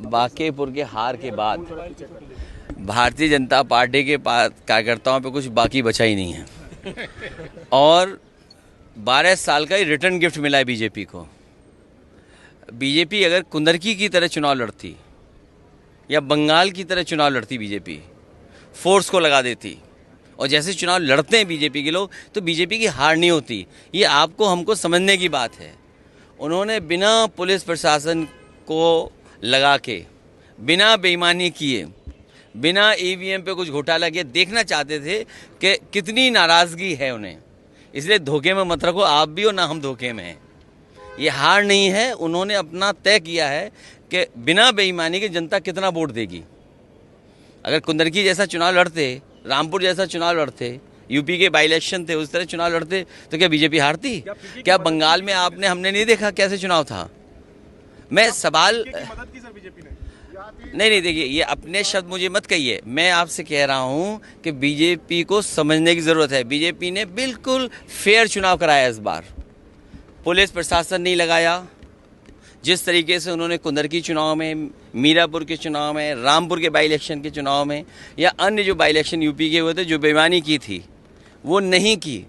बांकीपुर के हार के बाद भारतीय जनता पार्टी के कार्यकर्ताओं पे कुछ बाकी बचा ही नहीं है और 12 साल का ही रिटर्न गिफ्ट मिला है बीजेपी को। बीजेपी अगर कुंदरकी की तरह चुनाव लड़ती या बंगाल की तरह चुनाव लड़ती, बीजेपी फोर्स को लगा देती और जैसे चुनाव लड़ते हैं बीजेपी के लोग, तो बीजेपी की हार नहीं होती। ये आपको हमको समझने की बात है। उन्होंने बिना पुलिस प्रशासन को लगा के, बिना बेईमानी किए, बिना ईवीएम पे कुछ घोटाला किए देखना चाहते थे कि कितनी नाराज़गी है उन्हें। इसलिए धोखे में मत रखो आप भी, और ना हम धोखे में हैं। ये हार नहीं है, उन्होंने अपना तय किया है कि बिना बेईमानी के जनता कितना वोट देगी। अगर कुंदरकी जैसा चुनाव लड़ते, रामपुर जैसा चुनाव लड़ते, यूपी के बाई इलेक्शन थे उस तरह चुनाव लड़ते, तो क्या बीजेपी हारती? क्या बंगाल में हमने नहीं देखा कैसे चुनाव था? मैं सवाल नहीं देखिए, ये अपने शब्द मुझे मत कहिए। मैं आपसे कह रहा हूँ कि बीजेपी को समझने की ज़रूरत है। बीजेपी ने बिल्कुल फेयर चुनाव कराया इस बार। पुलिस प्रशासन नहीं लगाया। जिस तरीके से उन्होंने कुंदरकी चुनाव में, मीरापुर के चुनाव में, रामपुर के बाई इलेक्शन के चुनाव में या अन्य जो बाई इलेक्शन यूपी के हुए थे, जो बेईमानी की थी वो नहीं की।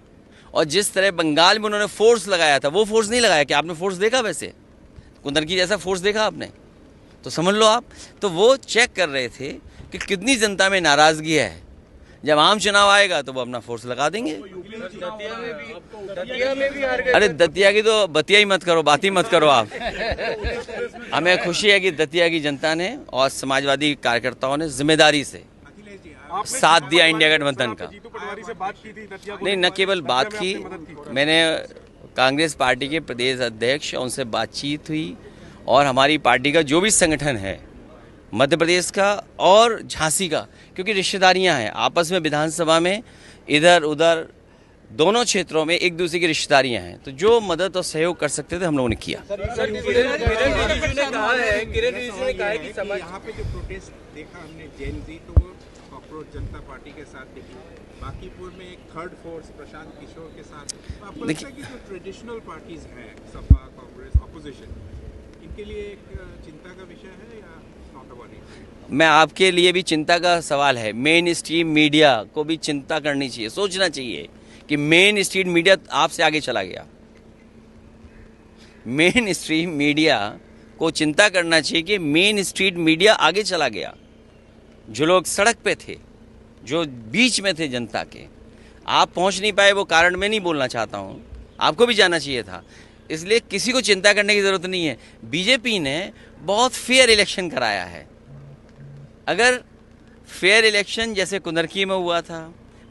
और जिस तरह बंगाल में उन्होंने फोर्स लगाया था, वो फोर्स नहीं लगाया। क्या आपने फोर्स देखा? वैसे कुंदरकी जैसा फोर्स देखा आपने? तो समझ लो आप। तो वो चेक कर रहे थे कि कितनी जनता में नाराज़गी है। जब आम चुनाव आएगा तो वो अपना फोर्स लगा देंगे। अरे दतिया की तो बतिया ही मत करो, बात ही मत करो आप। हमें खुशी है कि दतिया की जनता ने और समाजवादी कार्यकर्ताओं ने जिम्मेदारी से साथ दिया इंडिया गठबंधन का। नहीं, न केवल बात की, मैंने कांग्रेस पार्टी के प्रदेश अध्यक्ष, उनसे बातचीत हुई और हमारी पार्टी का जो भी संगठन है, मध्य प्रदेश का और झांसी का, क्योंकि रिश्तेदारियां हैं आपस में, विधानसभा में इधर उधर दोनों क्षेत्रों में एक दूसरे की रिश्तेदारियां हैं, तो जो मदद और सहयोग कर सकते थे हम लोगों ने किया। किरण रिजिजू ने कहा है कि समाज यहाँ पे जो प्रोटेस्ट देखा हमने जैन जी, तो वो कॉकरोच जनता पार्टी के साथ देखी। बांकीपुर में एक थर्ड फोर्स प्रशांत किशोर के साथ। तो आपको लगता है कि जो ट्रेडिशनल पार्टीज हैं, सपा, कांग्रेस, ऑपोजिशन, इनके लिए एक चिंता का विषय है या नॉट अ वरी? मैं आपके लिए भी चिंता का सवाल है। मेन स्ट्रीम मीडिया को भी चिंता करनी चाहिए, सोचना चाहिए कि मेन स्ट्रीम मीडिया आपसे आगे चला गया। मेन स्ट्रीम मीडिया को चिंता करना चाहिए कि मेन स्ट्रीट मीडिया आगे चला गया। जो लोग सड़क पे थे, जो बीच में थे जनता के, आप पहुंच नहीं पाए, वो कारण मैं नहीं बोलना चाहता हूं, आपको भी जाना चाहिए था। इसलिए किसी को चिंता करने की ज़रूरत नहीं है। बीजेपी ने बहुत फेयर इलेक्शन कराया है। अगर फेयर इलेक्शन जैसे कुंदरकी में हुआ था,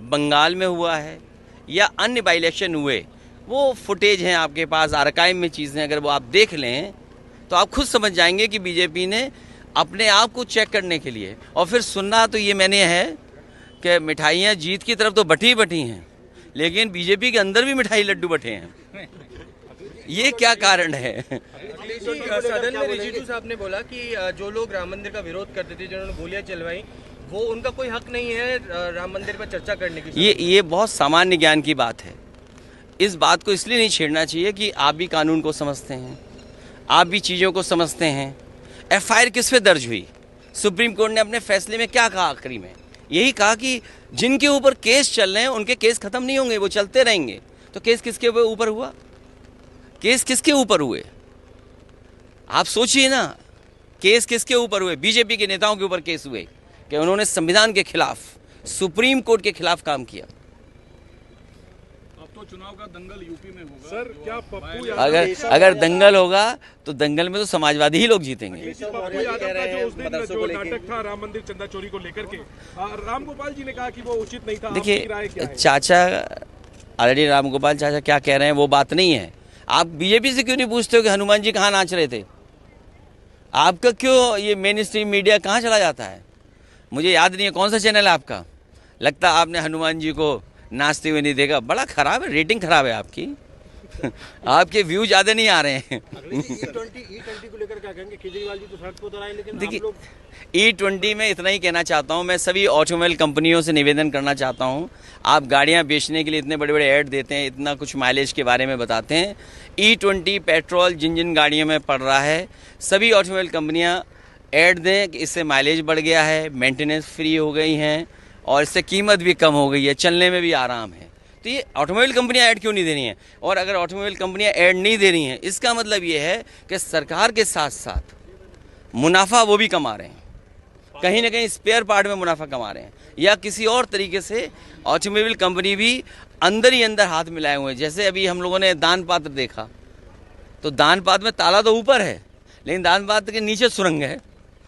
बंगाल में हुआ है या अन्य बाई इलेक्शन हुए, वो फुटेज हैं आपके पास, आर्काइव में चीज़ें, अगर वो आप देख लें तो आप खुद समझ जाएंगे कि बीजेपी ने अपने आप को चेक करने के लिए, और फिर सुनना तो ये मैंने है कि मिठाइयाँ जीत की तरफ तो बटी बटी हैं, लेकिन बीजेपी के अंदर भी मिठाई लड्डू बटे हैं। ये क्या कारण है? सदन में रिजिजू साहब ने बोला कि जो लोग राम मंदिर का विरोध करते थे, जिन्होंने गोलियां चलवाई, वो उनका कोई हक नहीं है राम मंदिर पर चर्चा करने की। ये बहुत सामान्य ज्ञान की बात है। इस बात को इसलिए नहीं छेड़ना चाहिए कि आप भी कानून को समझते हैं, आप भी चीज़ों को समझते हैं। एफआईआर किस पे दर्ज हुई? सुप्रीम कोर्ट ने अपने फैसले में क्या कहा? आखिरी में यही कहा कि जिनके ऊपर केस चल रहे हैं उनके केस खत्म नहीं होंगे, वो चलते रहेंगे। तो केस किसके ऊपर हुआ? केस किसके ऊपर हुए? आप सोचिए ना, केस किसके ऊपर हुए? बीजेपी के नेताओं के ऊपर केस हुए कि उन्होंने संविधान के खिलाफ, सुप्रीम कोर्ट के खिलाफ काम किया। अब तो चुनाव का दंगल यूपी में होगा सर। क्या पप्पू अगर दंगल होगा तो दंगल में तो समाजवादी ही लोग जीतेंगे। पप्पू यादव का जो उस दिन जो नाटक था राम मंदिर चंदा चोरी को लेकर के, राम गोपाल जी ने कहा कि वो उचित नहीं था। देखिए चाचा, ऑलरेडी राम गोपाल चाचा क्या कह रहे हैं वो बात नहीं है। आप बीजेपी से क्यों नहीं पूछते हो कि हनुमान जी कहाँ नाच रहे थे? आपका क्यों ये मेन स्ट्रीम मीडिया कहाँ चला जाता है? मुझे याद नहीं है कौन सा चैनल है आपका। लगता है आपने हनुमान जी को नाचते हुए नहीं देखा। बड़ा खराब है, रेटिंग खराब है आपकी। आपके व्यू ज़्यादा नहीं आ रहे हैं। E20 को लेकर क्या कहेंगे? केजरीवाल जी तो सड़क पर उतर आए, लेकिन देखिए, आप लोग E20 में इतना ही कहना चाहता हूँ, मैं सभी ऑटोमोबाइल कंपनियों से निवेदन करना चाहता हूँ, आप गाड़ियाँ बेचने के लिए इतने बड़े बड़े ऐड देते हैं, इतना कुछ माइलेज के बारे में बताते हैं। E20 पेट्रोल जिन जिन गाड़ियों में पड़ रहा है, सभी ऑटोमोबाइल कंपनियाँ ऐड दें कि इससे माइलेज बढ़ गया है, मेंटेनेंस फ्री हो गई हैं और इससे कीमत भी कम हो गई है, चलने में भी आराम है। तो ये ऑटोमोबाइल कंपनियां ऐड क्यों नहीं दे रही हैं? और अगर ऑटोमोबाइल कंपनियां ऐड नहीं दे रही हैं, इसका मतलब ये है कि सरकार के साथ साथ मुनाफा वो भी कमा रहे हैं, कहीं ना कहीं स्पेयर पार्ट में मुनाफा कमा रहे हैं, या किसी और तरीके से ऑटोमोबाइल कंपनी भी अंदर ही अंदर हाथ मिलाए हुए हैं। जैसे अभी हम लोगों ने दान पात्र देखा, तो दान पात्र में ताला तो ऊपर है, लेकिन दान पात्र के नीचे सुरंग है।